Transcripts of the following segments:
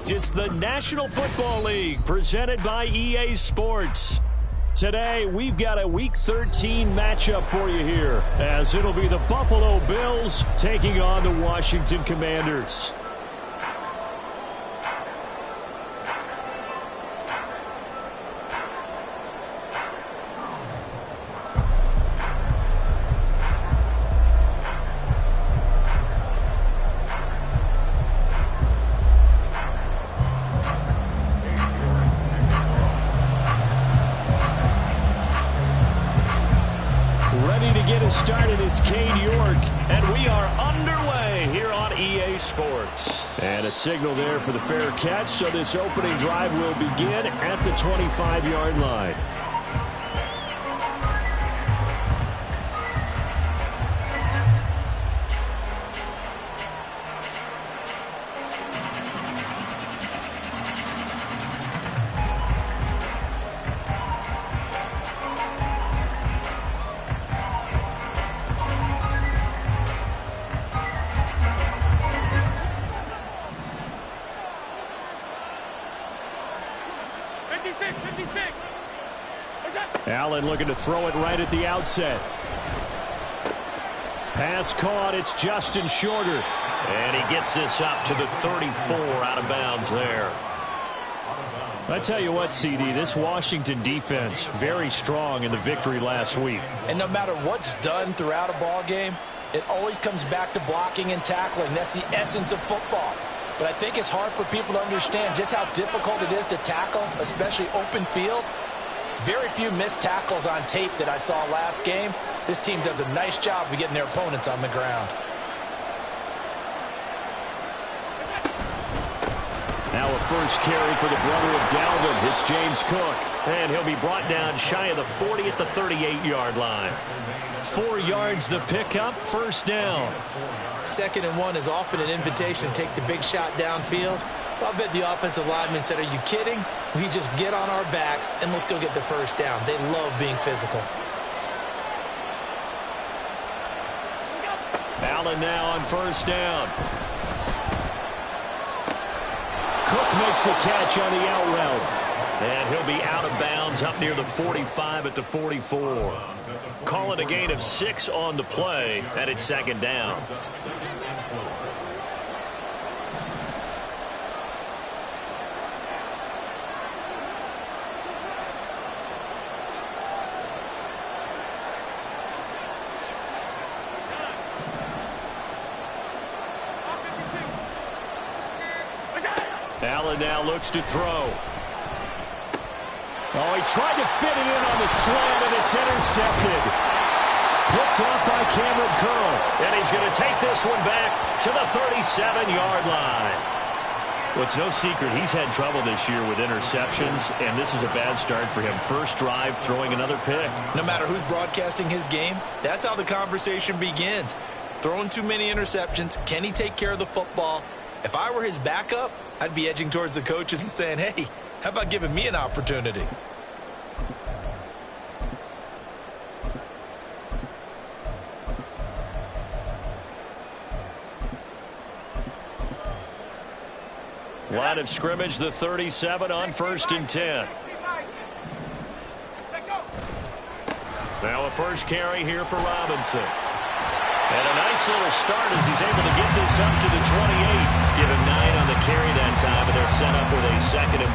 It's the National Football League presented by EA Sports. Today, we've got a Week 13 matchup for you here, as it'll be the Buffalo Bills taking on the Washington Commanders. Started, it's Cade York, and we are underway here on EA Sports. And a signal there for the fair catch, so this opening drive will begin at the 25-yard line. Allen looking to throw it right at the outset. Pass caught. It's Justin Shorter. And he gets this up to the 34 out of bounds there. I tell you what, CD, this Washington defense, very strong in the victory last week. And no matter what's done throughout a ball game, it always comes back to blocking and tackling. That's the essence of football. But I think it's hard for people to understand just how difficult it is to tackle, especially open field. Very few missed tackles on tape that I saw last game. This team does a nice job of getting their opponents on the ground. Now a first carry for the brother of Dalvin. It's James Cook. And he'll be brought down shy of the 40 at the 38-yard line. 4 yards the pickup, first down. 2nd and 1 is often an invitation to take the big shot downfield. I bet the offensive lineman said, are you kidding? We just get on our backs and let's go get the first down. They love being physical. Allen now on first down. Cook makes the catch on the out route. And he'll be out of bounds up near the 45 at the 44. Call it a gain of 6 on the play, and it's 2nd down. Allen now looks to throw. Oh, he tried to fit it in on the slant, and it's intercepted. Picked off by Cameron Curl. And he's going to take this one back to the 37-yard line. Well, it's no secret he's had trouble this year with interceptions, and this is a bad start for him. First drive, throwing another pick. No matter who's broadcasting his game, that's how the conversation begins. Throwing too many interceptions, can he take care of the football? If I were his backup, I'd be edging towards the coaches and saying, hey, how about giving me an opportunity? Line of scrimmage, the 37 on 1st and 10. Now a first carry here for Robinson. And a nice little start as he's able to get this up to the 28. Give him 9 on the carry that time, and they're set up with a 2nd and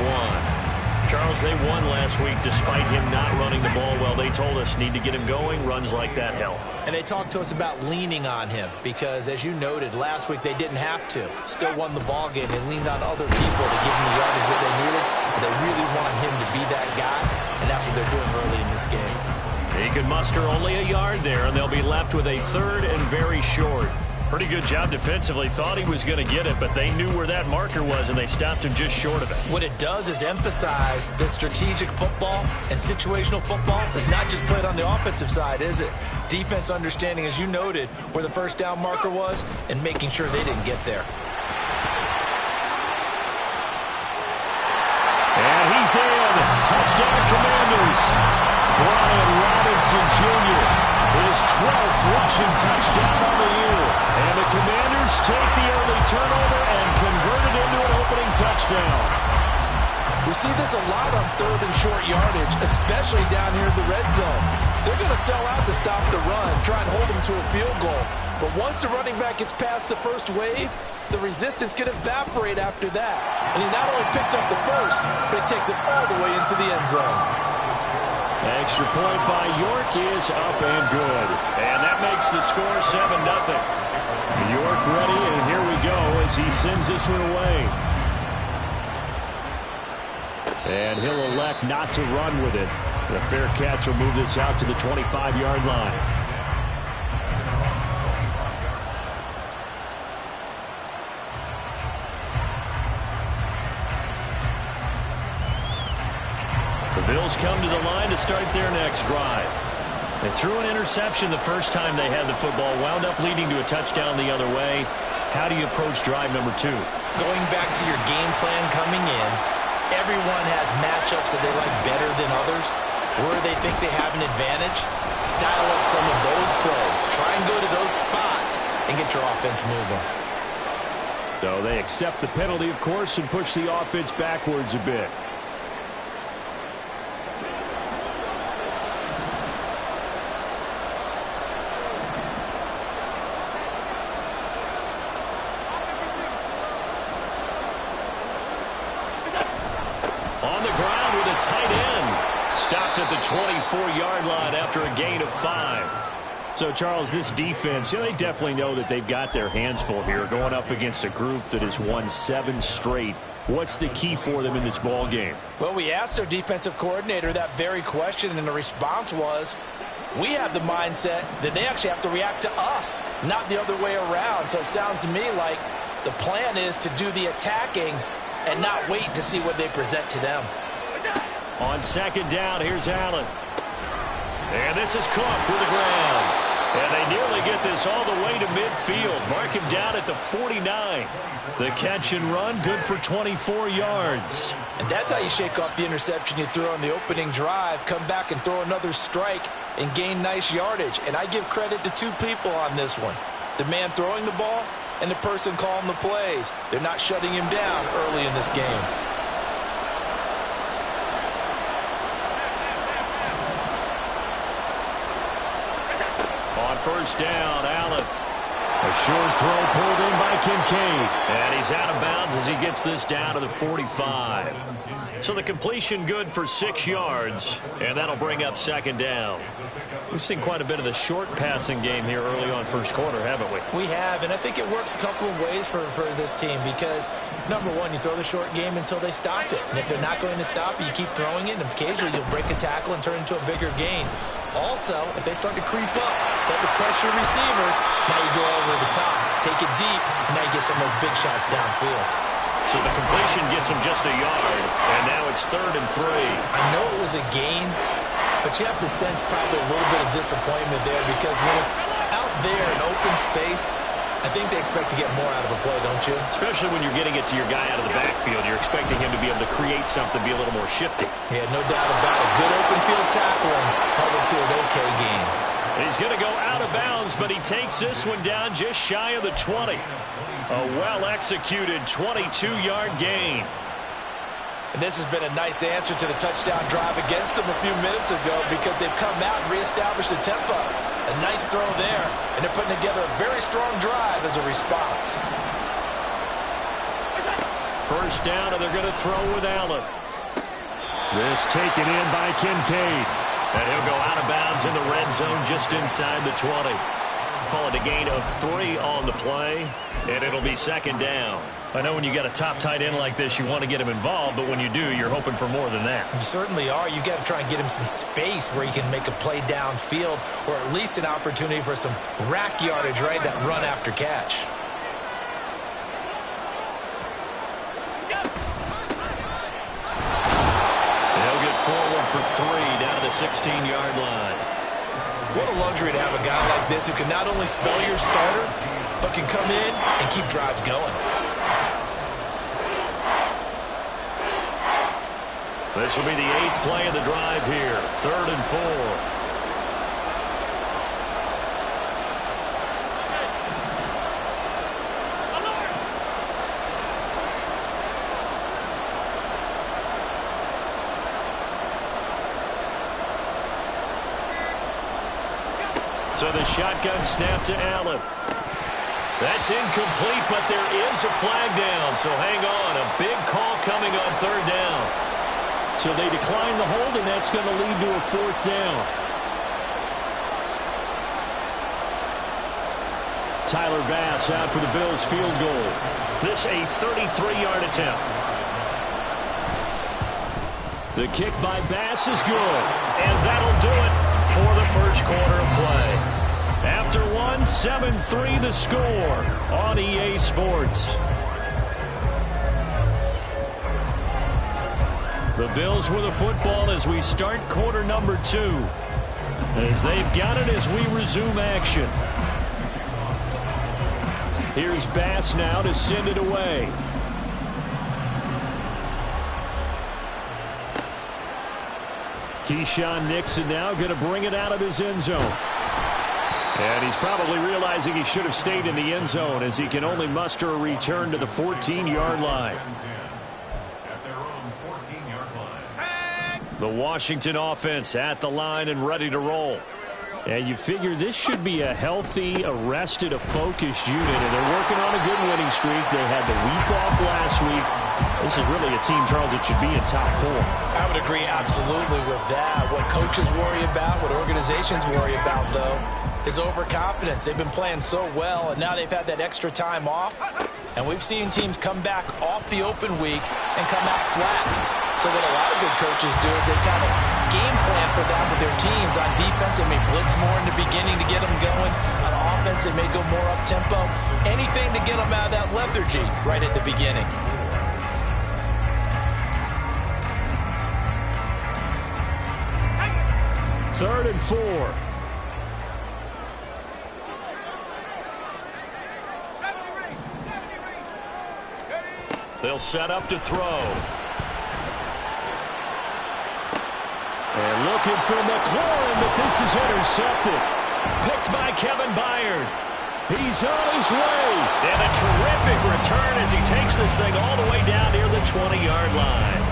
1. Charles, they won last week despite him not running the ball well. They told us need to get him going. Runs like that help. And they talked to us about leaning on him because, as you noted, last week they didn't have to. Still won the ball game. They leaned on other people to give him the yardage that they needed, but they really want him to be that guy, and that's what they're doing early in this game. He could muster only a yard there, and they'll be left with a 3rd and very short. Pretty good job defensively. Thought he was going to get it, but they knew where that marker was, and they stopped him just short of it. What it does is emphasize that strategic football and situational football is not just played on the offensive side, is it? Defense understanding, as you noted, where the first down marker was and making sure they didn't get there. And he's in. Touchdown, Commanders. Brian Robinson Jr., his 12th rushing touchdown on the year. And the Commanders take the early turnover and converted into an opening touchdown. We see this a lot on third and short yardage, especially down here in the red zone. They're going to sell out to stop the run, try and hold them to a field goal. But once the running back gets past the first wave, the resistance can evaporate after that. And he not only picks up the first, but he takes it all the way into the end zone. Extra point by York is up and good. And that makes the score 7-0. York ready, and here we go as he sends this one away. And he'll elect not to run with it. The fair catch will move this out to the 25-yard line. The Bills come to the line to start their next drive. They threw an interception the first time they had the football, wound up leading to a touchdown the other way. How do you approach drive number 2? Going back to your game plan coming in, everyone has matchups that they like better than others. Where they think they have an advantage, dial up some of those plays. Try and go to those spots and get your offense moving. So they accept the penalty, of course, and push the offense backwards a bit. On the ground with a tight end. Stopped at the 24-yard line after a gain of 5. So, Charles, this defense, they definitely know that they've got their hands full here going up against a group that has won 7 straight. What's the key for them in this ball game? Well, we asked their defensive coordinator that very question, and the response was, we have the mindset that they actually have to react to us, not the other way around. So it sounds to me like the plan is to do the attacking and not wait to see what they present to them. On second down, here's Allen. And this is Cook with the ground. And they nearly get this all the way to midfield. Mark him down at the 49. The catch and run, good for 24 yards. And that's how you shake off the interception you threw on the opening drive. Come back and throw another strike and gain nice yardage. And I give credit to 2 people on this one. The man throwing the ball and the person calling the plays. They're not shutting him down early in this game. On first down, Allen. A short throw pulled in by Kincaid. And he's out of bounds as he gets this down to the 45. So the completion good for 6 yards. And that'll bring up second down. We've seen quite a bit of the short passing game here early on first quarter, haven't we? We have, and I think it works a couple of ways for this team because, number one, you throw the short game until they stop it. And if they're not going to stop it, you keep throwing it, and occasionally you'll break a tackle and turn it into a bigger gain. Also, if they start to creep up, start to pressure receivers, now you go over the top, take it deep, and now you get some of those big shots downfield. So the completion gets him just a yard, and now it's 3rd and 3. I know it was a gain, but you have to sense probably a little bit of disappointment there because when it's out there in open space, I think they expect to get more out of a play, don't you? Especially when you're getting it to your guy out of the backfield. You're expecting him to be able to create something, be a little more shifty. Yeah, no doubt about it. Good open field tackling held it to an okay gain. He's going to go out of bounds, but he takes this one down just shy of the 20. A well-executed 22-yard gain. And this has been a nice answer to the touchdown drive against them a few minutes ago because they've come out and reestablished the tempo. A nice throw there, and they're putting together a very strong drive as a response. First down, and they're going to throw with Allen. This taken in by Kincaid. And he'll go out of bounds in the red zone just inside the 20. Call it a gain of 3 on the play, and it'll be second down. I know when you got a top tight end like this, you want to get him involved, but when you do, you're hoping for more than that. You certainly are. You got to try and get him some space where he can make a play downfield or at least an opportunity for some rack yardage, right? That run after catch. They'll get forward for 3 down to the 16-yard line. What a luxury to have a guy like this who can not only spell your starter, but can come in and keep drives going. This will be the 8th play of the drive here. 3rd and 4. So the shotgun snap to Allen. That's incomplete, but there is a flag down. So hang on. A big call coming on third down. So they decline the hold, and that's going to lead to a fourth down. Tyler Bass out for the Bills field goal. This a 33-yard attempt. The kick by Bass is good. And that'll do it for the first quarter of play. After one, 7-3 the score on EA Sports. The Bills with the football as we start quarter number 2. As they've got it as we resume action. Here's Bass now to send it away. Keyshawn Nixon now going to bring it out of his end zone. And he's probably realizing he should have stayed in the end zone as he can only muster a return to the 14-yard line. The Washington offense at the line and ready to roll. And you figure this should be a healthy, arrested, a focused unit. And they're working on a good winning streak. They had the week off last week. This is really a team, Charles, that should be in top 4. I would agree absolutely with that. What coaches worry about, what organizations worry about, though, is overconfidence. They've been playing so well, and now they've had that extra time off. And we've seen teams come back off the open week and come out flat. So what a lot of good coaches do is they kind of game plan for that with their teams. On defense, they may blitz more in the beginning to get them going. On offense, they may go more up-tempo. Anything to get them out of that lethargy right at the beginning. Third and 4. They'll set up to throw. And looking for McLaurin, but this is intercepted. Picked by Kevin Byard. He's on his way. And a terrific return as he takes this thing all the way down near the 20-yard line.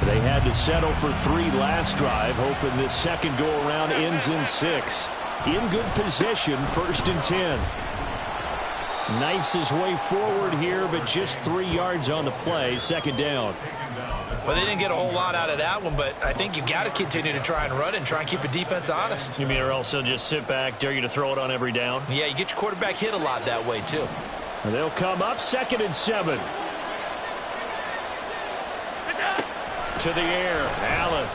They had to settle for 3 last drive, hoping this second go-around ends in 6. In good position, 1st and 10. Knifes his way forward here, but just 3 yards on the play, 2nd down. Well, they didn't get a whole lot out of that one, but I think you've got to continue to try and run and try and keep the defense honest. You mean or else they'll just sit back, dare you to throw it on every down? Yeah, you get your quarterback hit a lot that way, too. And they'll come up 2nd and 7. To the air, Allen.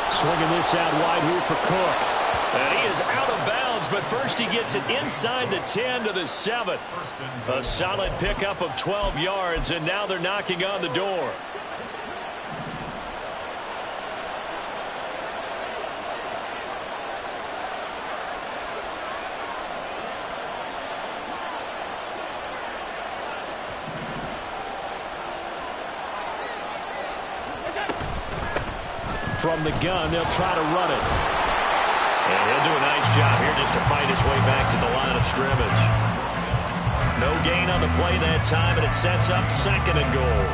Swinging this out wide here for Cook. And he is out of bounds, but first he gets it inside the 10 to the 7. A solid pickup of 12 yards, and now they're knocking on the door. From the gun, they'll try to run it. And he'll do a nice job here just to fight his way back to the line of scrimmage. No gain on the play that time, and it sets up 2nd and goal.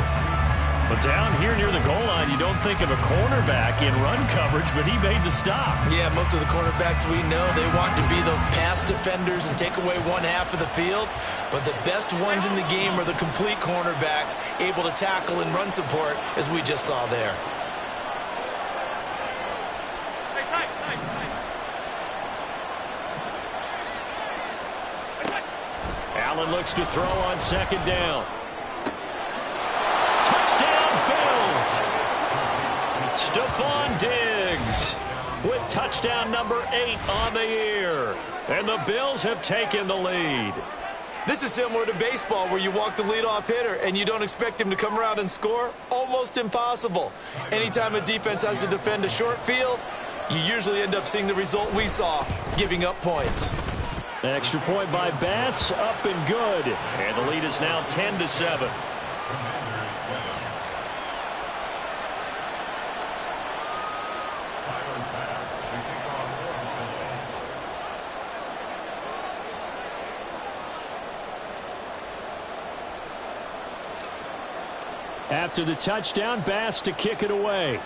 But down here near the goal line, you don't think of a cornerback in run coverage, but he made the stop. Yeah, most of the cornerbacks we know, they want to be those pass defenders and take away one half of the field. But the best ones in the game are the complete cornerbacks, able to tackle and run support, as we just saw there. Allen looks to throw on 2nd down. Touchdown, Bills! Stephon Diggs with touchdown number 8 on the year. And the Bills have taken the lead. This is similar to baseball where you walk the leadoff hitter and you don't expect him to come around and score. Almost impossible. Anytime a defense has to defend a short field, you usually end up seeing the result we saw, giving up points. Extra point by Bass, up and good. And the lead is now 10-7. After the touchdown, Bass to kick it away.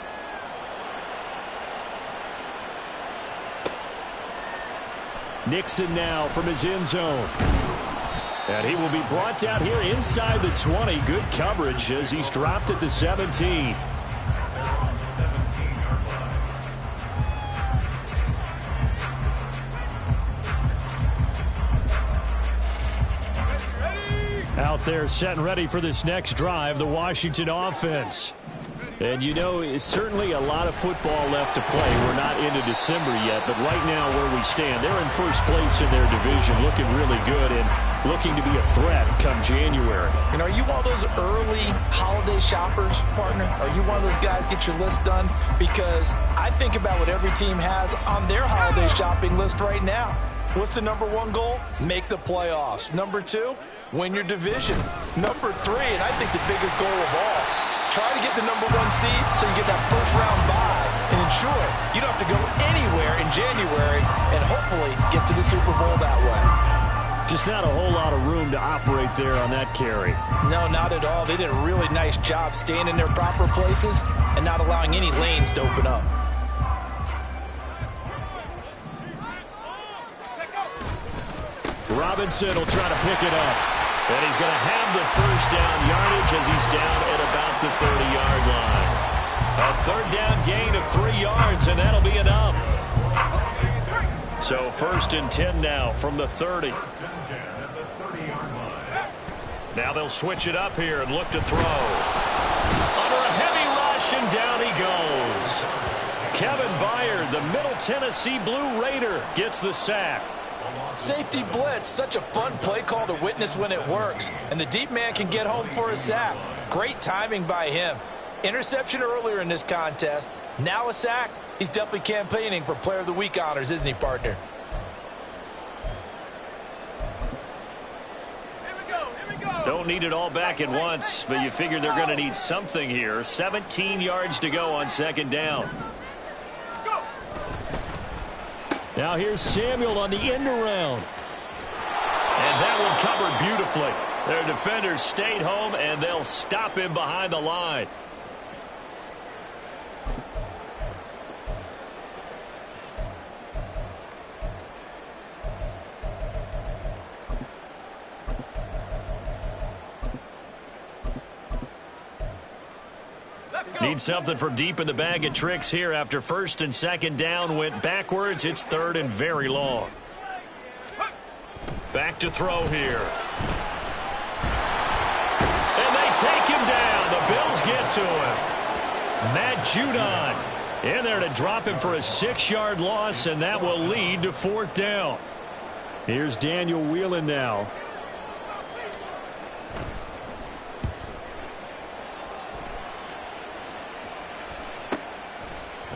Nixon now from his end zone. And he will be brought down here inside the 20. Good coverage as he's dropped at the 17. Out there set and ready for this next drive, the Washington offense. And you know, it's certainly a lot of football left to play. We're not into December yet, but right now where we stand, they're in first place in their division, looking really good and looking to be a threat come January. And are you one of those early holiday shoppers, partner? Are you one of those guys get your list done? Because I think about what every team has on their holiday shopping list right now. What's the number one goal? Make the playoffs. Number two, win your division. Number three, and I think the biggest goal of all, try to get the number one seed so you get that first round bye and ensure you don't have to go anywhere in January and hopefully get to the Super Bowl that way. Just not a whole lot of room to operate there on that carry. No, not at all. They did a really nice job staying in their proper places and not allowing any lanes to open up. Robinson will try to pick it up. And he's going to have the first down yardage as he's down at about the 30-yard line. A third down gain of 3 yards, and that'll be enough. So 1st and 10 now from the 30. Now they'll switch it up here and look to throw. Under a heavy rush, and down he goes. Kevin Byard, the Middle Tennessee Blue Raider, gets the sack. Safety blitz, such a fun play call to witness when it works. And the deep man can get home for a sack. Great timing by him. Interception earlier in this contest. Now a sack. He's definitely campaigning for Player of the Week honors, isn't he, partner? Don't need it all back at once, but you figure they're going to need something here. 17 yards to go on 2nd down. Now here's Samuel on the end around. And that one covered beautifully. Their defenders stayed home, and they'll stop him behind the line. Need something from deep in the bag of tricks here after 1st and 2nd down went backwards. It's 3rd and very long. Back to throw here. And they take him down. The Bills get to him. Matt Judon in there to drop him for a 6-yard loss, and that will lead to 4th down. Here's Daniel Whelan now.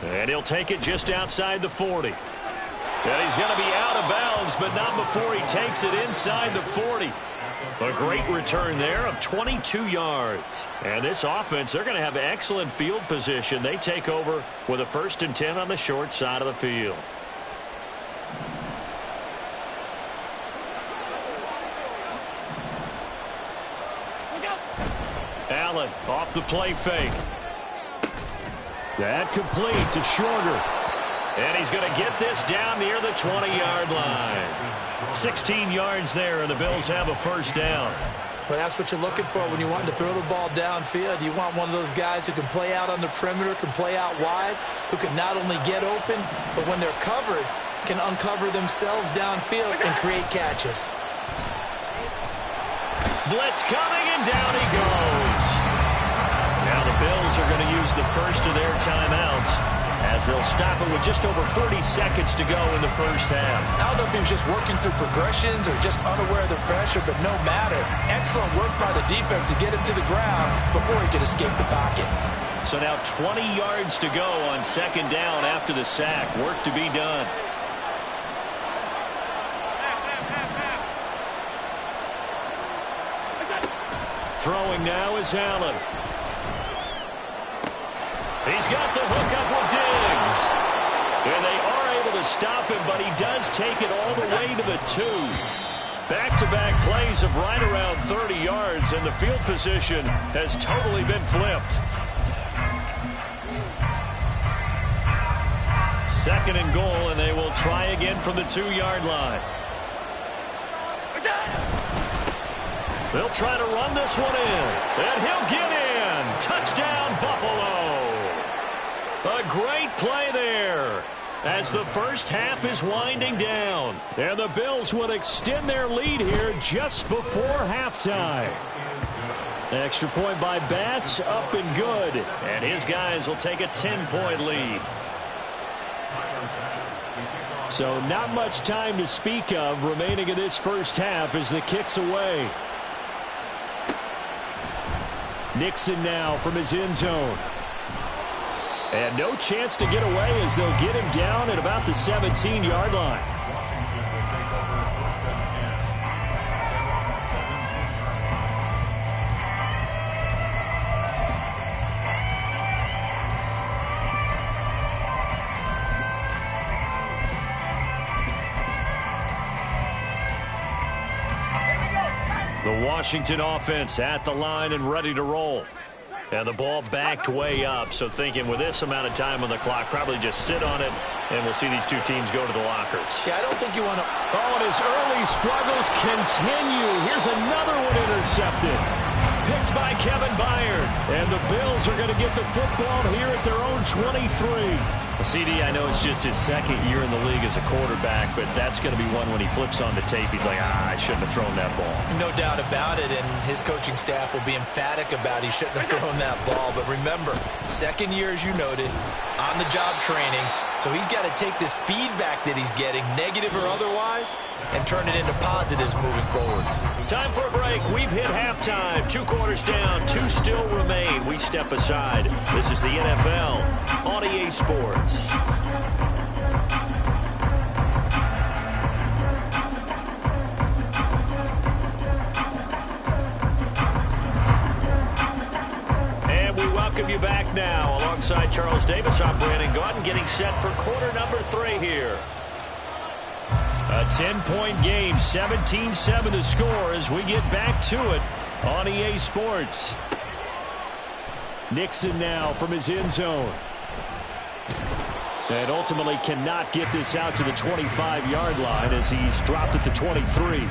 And he'll take it just outside the 40. And he's going to be out of bounds, but not before he takes it inside the 40. A great return there of 22 yards. And this offense, they're going to have excellent field position. They take over with a 1st and 10 on the short side of the field. Allen off the play fake. That complete to Shorter. And he's going to get this down near the 20-yard line. 16 yards there, and the Bills have a 1st down. But that's what you're looking for when you want to throw the ball downfield. You want one of those guys who can play out on the perimeter, can play out wide, who can not only get open, but when they're covered, can uncover themselves downfield and create catches. Blitz coming, and down he goes. Now the Bills are going to use the first of their timeouts as they'll stop it with just over 30 seconds to go in the 1st half. I don't know if he was just working through progressions or just unaware of the pressure, but no matter. Excellent work by the defense to get him to the ground before he could escape the pocket. So now 20 yards to go on 2nd down after the sack. Work to be done. Throwing now is Allen. He's got the hook up with Diggs. And they are able to stop him, but he does take it all the way to the 2. Back-to-back plays of right around 30 yards, and the field position has totally been flipped. Second and goal, and they will try again from the 2-yard line. They'll try to run this one in, and he'll get in. Touchdown, Buffalo. A great play there as the first half is winding down. And the Bills will extend their lead here just before halftime. Extra point by Bass, up and good. And his guys will take a 10-point lead. So not much time to speak of remaining in this first half as the kick's away. Nixon now from his end zone. And no chance to get away as they'll get him down at about the 17-yard line. The Washington offense at the line and ready to roll. And the ball backed way up, so thinking with this amount of time on the clock, probably just sit on it, and we'll see these two teams go to the lockers. Yeah, I don't think you want to... Oh, and his early struggles continue. Here's another one intercepted. Picked by Kevin Byard. And the Bills are going to get the football here at their own 23. CD, I know it's just his second year in the league as a quarterback, but that's going to be one when he flips on the tape. He's like, I shouldn't have thrown that ball. No doubt about it, and his coaching staff will be emphatic about he shouldn't have thrown that ball. But remember, second year, as you noted, on-the-job training, so he's got to take this feedback that he's getting, negative or otherwise, and turn it into positives moving forward. Time for a break. We've hit halftime. 2 quarters down, 2 still remain. We step aside. This is the NFL on EA Sports. And we welcome you back now. Alongside Charles Davis, I'm Brandon Gaudin, getting set for quarter number 3 here. A 10-point game, 17-7 the score as we get back to it on EA Sports. Nixon now from his end zone. And ultimately cannot get this out to the 25-yard line as he's dropped at the 23.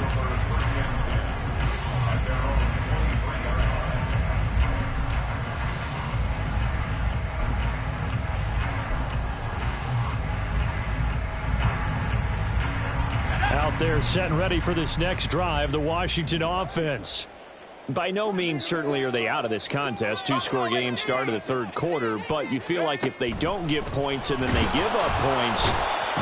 Out there set and ready for this next drive, the Washington offense. By no means certainly are they out of this contest. 2-score game, start of the third quarter, but you feel like if they don't get points and then they give up points,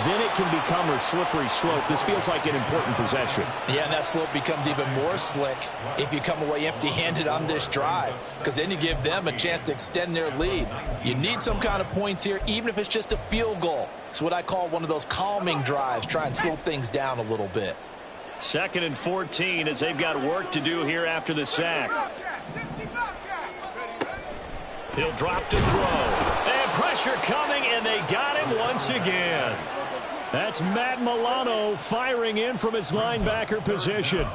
then it can become a slippery slope. This feels like an important possession. Yeah, and that slope becomes even more slick if you come away empty-handed on this drive, because then you give them a chance to extend their lead. You need some kind of points here, even if it's just a field goal. It's what I call one of those calming drives, try and slow things down a little bit. 2nd and 14 as they've got work to do here after the sack. He'll drop to throw. And pressure coming, and they got him once again. That's Matt Milano firing in from his linebacker position.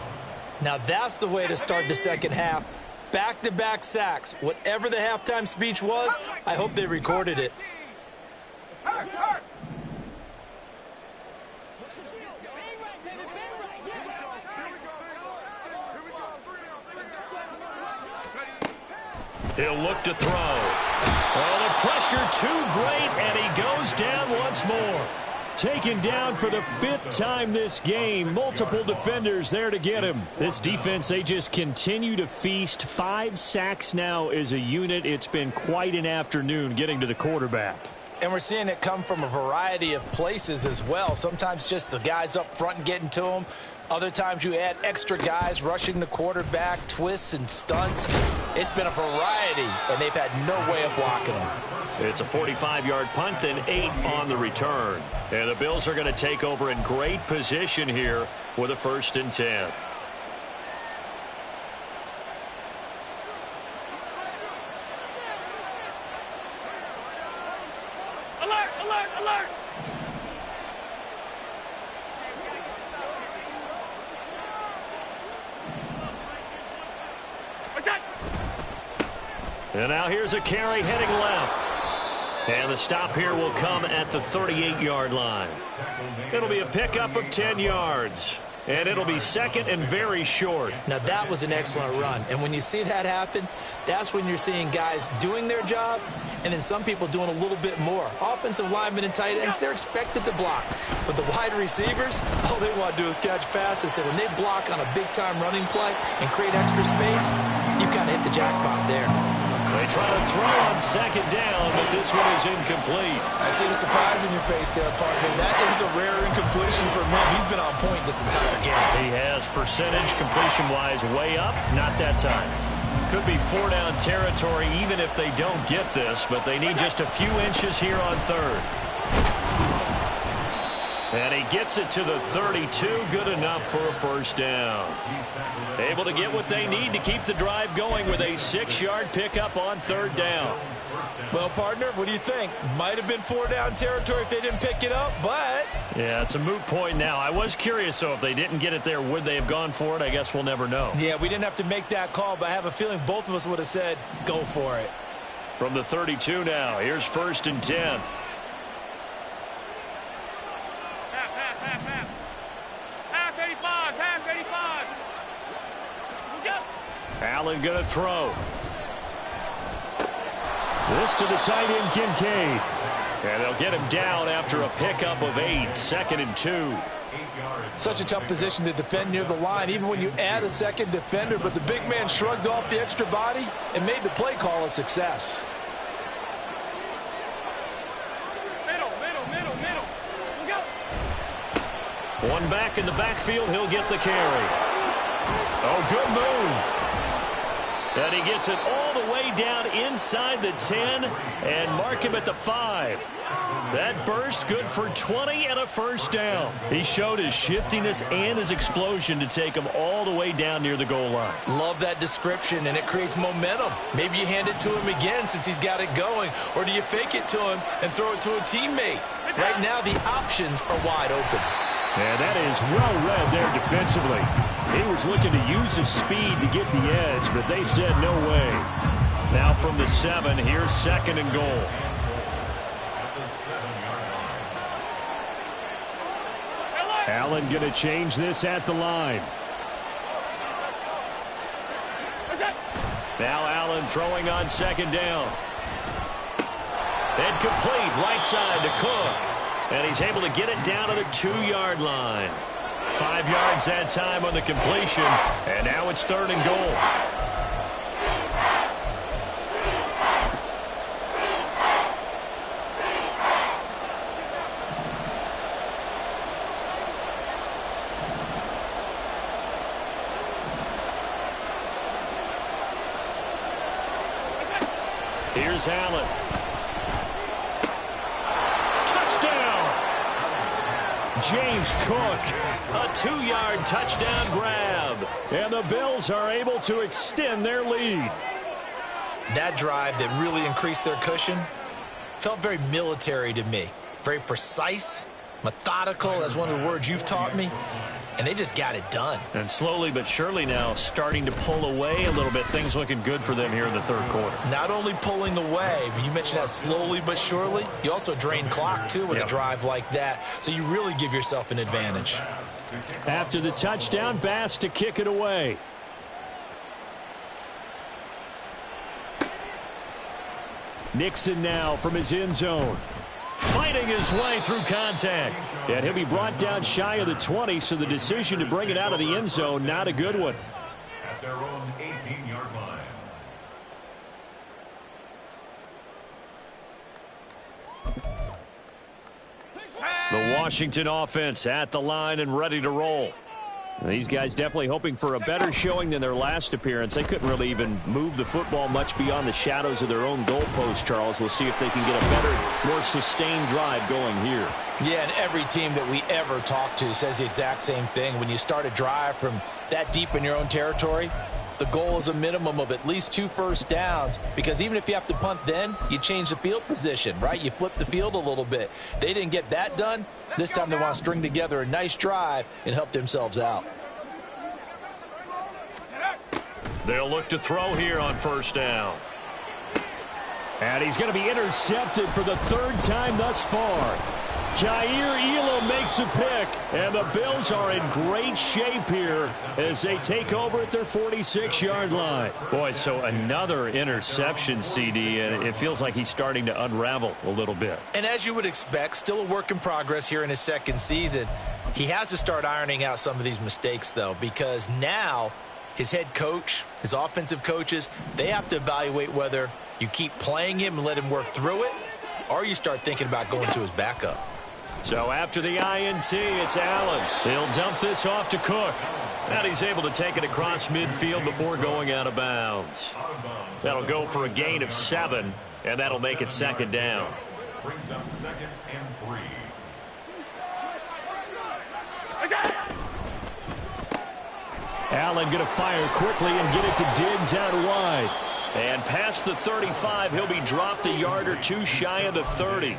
Now that's the way to start the second half. Back-to-back sacks. Whatever the halftime speech was, I hope they recorded it. He'll look to throw. Oh, the pressure too great, and he goes down once more. Taken down for the 5th time this game. Multiple defenders there to get him. This defense, they just continue to feast. 5 sacks now as a unit. It's been quite an afternoon getting to the quarterback. And we're seeing it come from a variety of places as well. Sometimes just the guys up front and getting to him. Other times you add extra guys rushing the quarterback, twists and stunts. It's been a variety, and they've had no way of blocking them. It's a 45-yard punt, then 8 on the return. And the Bills are going to take over in great position here with a 1st and 10. Alert, alert, alert! And now here's a carry heading left. And the stop here will come at the 38-yard line. It'll be a pickup of 10 yards. And it'll be second and very short. Now, that was an excellent run. And when you see that happen, that's when you're seeing guys doing their job and then some people doing a little bit more. Offensive linemen and tight ends, they're expected to block. But the wide receivers, all they want to do is catch passes. So when they block on a big-time running play and create extra space, you've kind of hit the jackpot there. They try to throw on second down, but this one is incomplete. I see the surprise in your face there, partner. That is a rare incompletion for him. He's been on point this entire game. He has percentage completion-wise way up. Not that time. Could be 4-down territory even if they don't get this, but they need just a few inches here on third. And he gets it to the 32. Good enough for a first down. Able to get what they need to keep the drive going with a 6-yard pickup on third down. Well, partner, what do you think? Might have been 4-down territory if they didn't pick it up, but... Yeah, it's a moot point now. I was curious, so if they didn't get it there, would they have gone for it? I guess we'll never know. Yeah, we didn't have to make that call, but I have a feeling both of us would have said, go for it. From the 32 now, here's 1st and 10. Allen going to throw. This to the tight end, Kincaid. And they'll get him down after a pickup of 8. 2nd and 2. Such a tough position to defend near the line, even when you add a second defender. But the big man shrugged off the extra body and made the play call a success. Middle. Go. One back in the backfield. He'll get the carry. Oh, good move. And he gets it all the way down inside the 10 and mark him at the 5. That burst good for 20 and a first down. He showed his shiftiness and his explosion to take him all the way down near the goal line. Love that description, and it creates momentum. Maybe you hand it to him again since he's got it going, or do you fake it to him and throw it to a teammate? Right now, the options are wide open. And that is well read there defensively. He was looking to use his speed to get the edge, but they said no way. Now from the 7, here's 2nd and goal. Allen going to change this at the line. Now Allen throwing on 2nd down. And complete right side to Cook. And he's able to get it down to the 2-yard line. 5 yards that time on the completion. And now it's 3rd and goal. Here's Allen. James Cook, a 2-yard touchdown grab. And the Bills are able to extend their lead. That drive that really increased their cushion felt very military to me. Very precise, methodical, that's one of the words you've taught me. And they just got it done. And slowly but surely now starting to pull away a little bit. Things looking good for them here in the 3rd quarter. Not only pulling away, but you mentioned that slowly but surely. You also drain clock, too, with a drive like that. So you really give yourself an advantage. After the touchdown, Bass to kick it away. Nixon now from his end zone. Fighting his way through contact. And he'll be brought down shy of the 20, so the decision to bring it out of the end zone, not a good one. At their own 18-yard line. The Washington offense at the line and ready to roll. These guys definitely hoping for a better showing than their last appearance. They couldn't really even move the football much beyond the shadows of their own goalpost, Charles. We'll see if they can get a better, more sustained drive going here. Yeah, and every team that we ever talk to says the exact same thing. When you start a drive from that deep in your own territory, the goal is a minimum of at least 2 first downs, because even if you have to punt then, you change the field position, right? You flip the field a little bit. They didn't get that done. This time they want to string together a nice drive and help themselves out. They'll look to throw here on first down. And he's going to be intercepted for the third time thus far. Jair Elam makes a pick, and the Bills are in great shape here as they take over at their 46-yard line. Boy, so another interception, CD, and it feels like he's starting to unravel a little bit. And as you would expect, still a work in progress here in his second season. He has to start ironing out some of these mistakes, though, because now his head coach, his offensive coaches, they have to evaluate whether you keep playing him and let him work through it, or you start thinking about going to his backup. So after the INT, it's Allen. He'll dump this off to Cook. And he's able to take it across midfield before going out of bounds. That'll go for a gain of 7, and that'll make it second down. Brings up 2nd and 3. Allen going to fire quickly and get it to Diggs out wide. And past the 35, he'll be dropped a yard or two shy of the 30.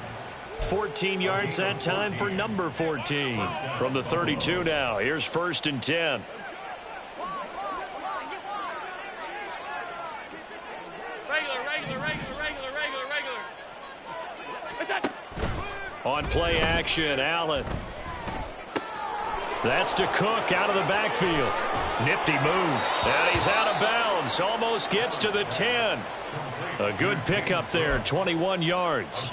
14 yards that time for number 14. From the 32 now, here's 1st and 10. Regular. On play action, Allen. That's to Cook out of the backfield. Nifty move. And he's out of bounds. Almost gets to the 10. A good pickup there, 21 yards.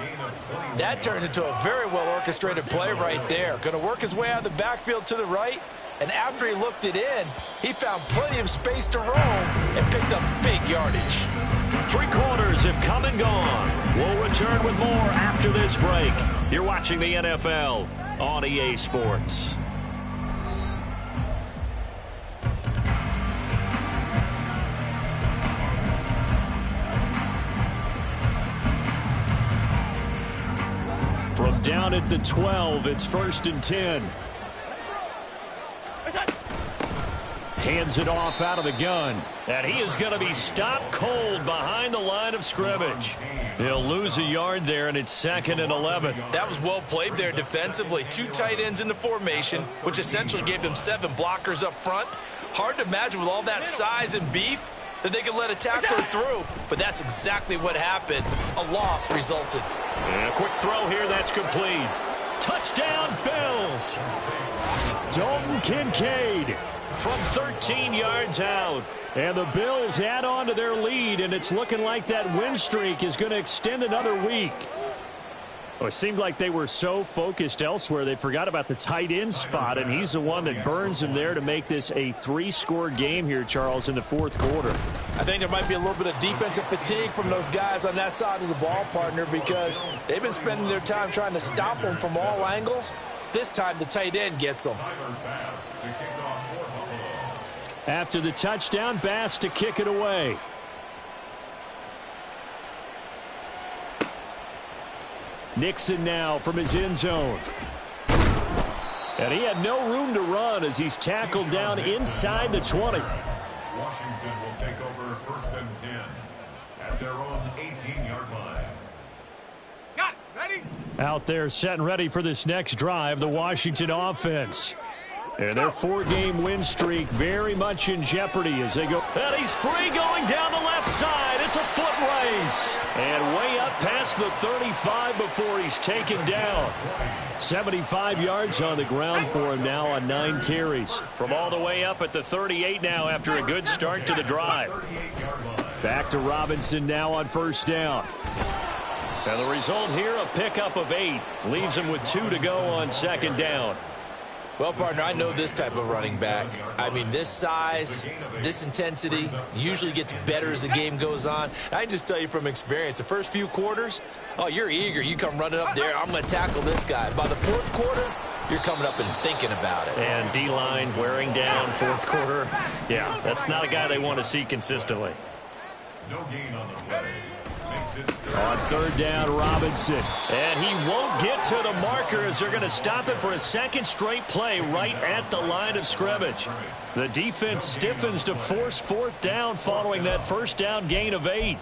That turned into a very well-orchestrated play right there. Going to work his way out of the backfield to the right, and after he looked it in, he found plenty of space to roam and picked up big yardage. 3 quarters have come and gone. We'll return with more after this break. You're watching the NFL on EA Sports. From down at the 12, it's 1st and 10. Hands it off out of the gun. And he is going to be stopped cold behind the line of scrimmage. He'll lose a yard there, and it's 2nd and 11. That was well played there defensively. 2 tight ends in the formation, which essentially gave them 7 blockers up front. Hard to imagine with all that size and beef that they could let a tackler through, but that's exactly what happened. A loss resulted. And a quick throw here, that's complete. Touchdown, Bills! Dalton Kincaid from 13 yards out. And the Bills add on to their lead, and it's looking like that win streak is going to extend another week. Well, it seemed like they were so focused elsewhere they forgot about the tight end spot, and he's the one that burns them there to make this a 3-score game here, Charles, in the 4th quarter. I think there might be a little bit of defensive fatigue from those guys on that side of the ball, partner, because they've been spending their time trying to stop them from all angles. This time the tight end gets them. After the touchdown, Bass to kick it away. Nixon now from his end zone. And he had no room to run as he's tackled down inside the 20. Washington will take over 1st and 10 at their own 18-yard line. Got it. Ready? Out there set and ready for this next drive, the Washington offense. And their 4-game win streak very much in jeopardy as they go. And he's free going down the left side. It's a foot race. And way up past the 35 before he's taken down. 75 yards on the ground for him now on 9 carries. From all the way up at the 38 now after a good start to the drive. Back to Robinson now on 1st down. And the result here, a pickup of 8. Leaves him with 2 to go on 2nd down. Well, partner, I know this type of running back. I mean, this size, this intensity usually gets better as the game goes on. I can just tell you from experience, the first few quarters, oh, you're eager. You come running up there, I'm going to tackle this guy. By the 4th quarter, you're coming up and thinking about it. And D-line wearing down 4th quarter. Yeah, that's not a guy they want to see consistently. No gain on the play. On 3rd down, Robinson. And he won't get to the marker as they're going to stop it for a 2nd straight play right at the line of scrimmage. The defense stiffens to force 4th down following that 1st down gain of 8.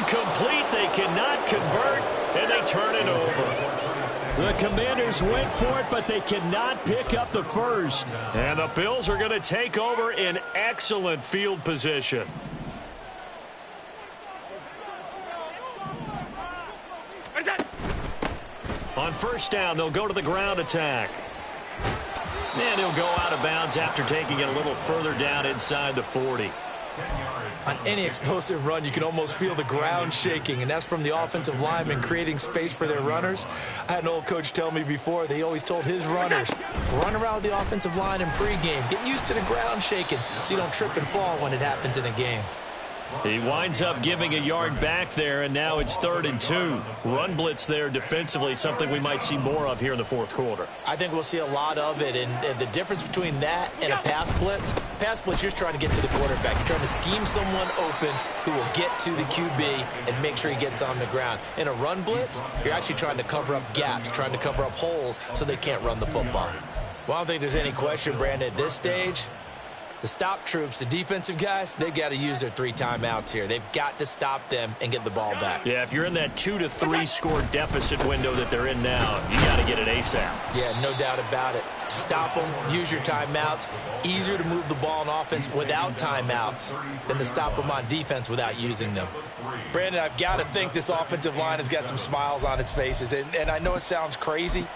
incomplete. They cannot convert, and they turn it over. The Commanders went for it, but they cannot pick up the first. And the Bills are going to take over in excellent field position. On first down, they'll go to the ground attack. And he'll go out of bounds after taking it a little further down inside the 40. On any explosive run, you can almost feel the ground shaking, and that's from the offensive linemen creating space for their runners. I had an old coach tell me before, they always told his runners, run around the offensive line in pregame. Get used to the ground shaking so you don't trip and fall when it happens in a game. He winds up giving a yard back there, and now it's 3rd and 2. Run blitz there defensively, something we might see more of here in the fourth quarter. I think we'll see a lot of it, and the difference between that and a pass blitz, you're just trying to get to the quarterback. You're trying to scheme someone open who will get to the QB and make sure he gets on the ground. In a run blitz, you're actually trying to cover up gaps, trying to cover up holes so they can't run the football. Well, I don't think there's any question, Brandon, at this stage, the stop troops, the defensive guys, they've got to use their 3 timeouts here. They've got to stop them and get the ball back. Yeah, if you're in that 2 to 3 score deficit window that they're in now, you got to get it ASAP. Yeah, no doubt about it. Stop them, use your timeouts. Easier to move the ball on offense without timeouts than to stop them on defense without using them. Brandon, I've got to think this offensive line has got some smiles on its faces. And I know it sounds crazy,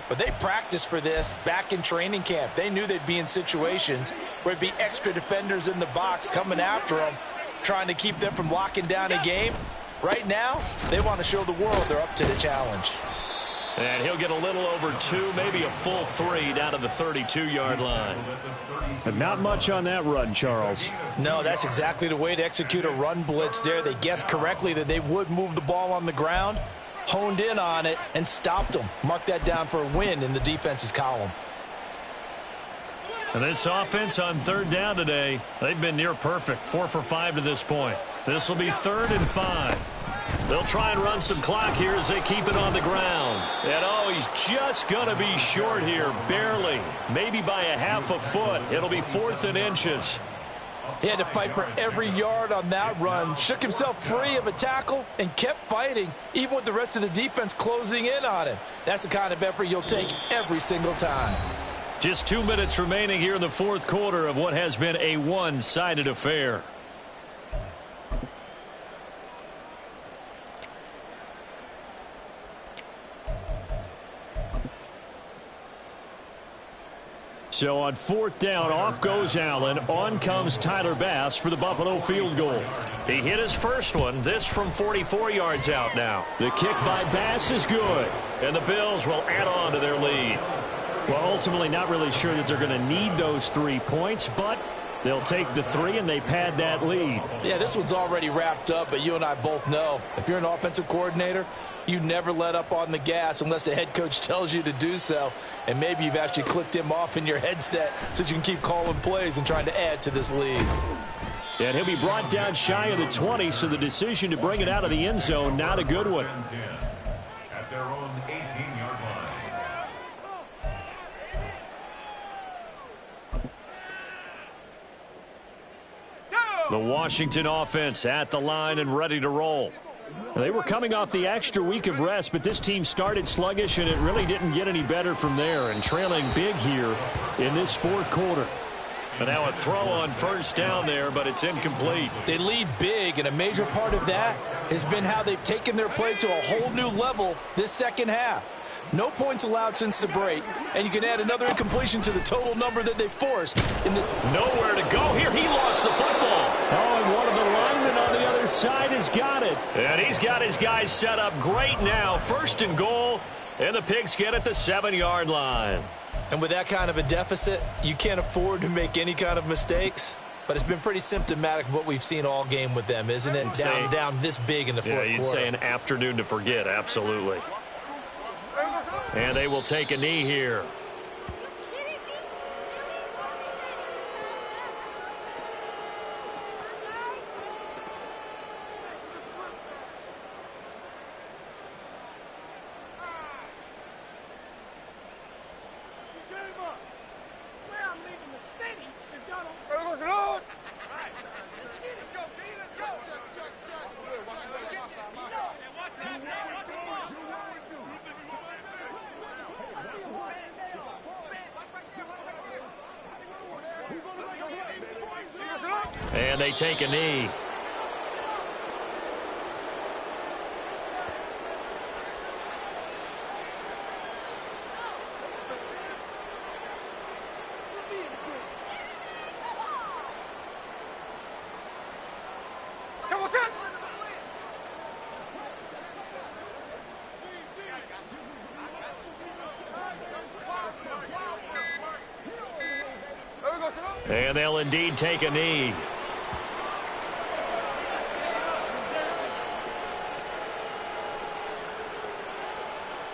but they practiced for this back in training camp. They knew they'd be in situations where it'd be extra defenders in the box coming after them, trying to keep them from locking down a game. Right now, they want to show the world they're up to the challenge. And he'll get a little over 2, maybe a full 3 down to the 32-yard line. But not much on that run, Charles. No, that's exactly the way to execute a run blitz there. They guessed correctly that they would move the ball on the ground, honed in on it, and stopped them. Mark that down for a win in the defense's column. And this offense on 3rd down today, they've been near perfect, 4 for 5 to this point. This will be 3rd and 5. They'll try and run some clock here as they keep it on the ground. And he's just going to be short here, barely, maybe by a half a foot. It'll be 4th and inches. He had to fight for every yard on that run, shook himself free of a tackle, and kept fighting, even with the rest of the defense closing in on him. That's the kind of effort you'll take every single time. Just 2 minutes remaining here in the fourth quarter of what has been a one-sided affair. So on 4th down, off goes Allen. On comes Tyler Bass for the Buffalo field goal. He hit his first one. This from 44 yards out now. The kick by Bass is good. And the Bills will add on to their lead. Well, ultimately not really sure that they're going to need those 3 points, but they'll take the 3 and they pad that lead. Yeah, this one's already wrapped up, but you and I both know if you're an offensive coordinator, you never let up on the gas unless the head coach tells you to do so. And maybe you've actually clicked him off in your headset so you can keep calling plays and trying to add to this lead. And he'll be brought down shy of the 20, so the decision to bring it out of the end zone, not a good one. At their own 18-yard line. The Washington offense at the line and ready to roll. They were coming off the extra week of rest, but this team started sluggish, and it really didn't get any better from there, and trailing big here in this fourth quarter. And now a throw on first down there, but it's incomplete. They lead big, and a major part of that has been how they've taken their play to a whole new level this second half. No points allowed since the break, and you can add another incompletion to the total number that they forced. Nowhere to go here. He lost the football. Oh, and one of the linemen on the other side has got it. And he's got his guys set up great now. 1st and goal, and the Pigs get at the 7-yard line. And with that kind of a deficit, you can't afford to make any kind of mistakes. But it's been pretty symptomatic of what we've seen all game with them, isn't it? Down this big in the fourth quarter. Yeah, you'd say an afternoon to forget, absolutely. And they will take a knee here. And they take a knee. And they'll indeed take a knee.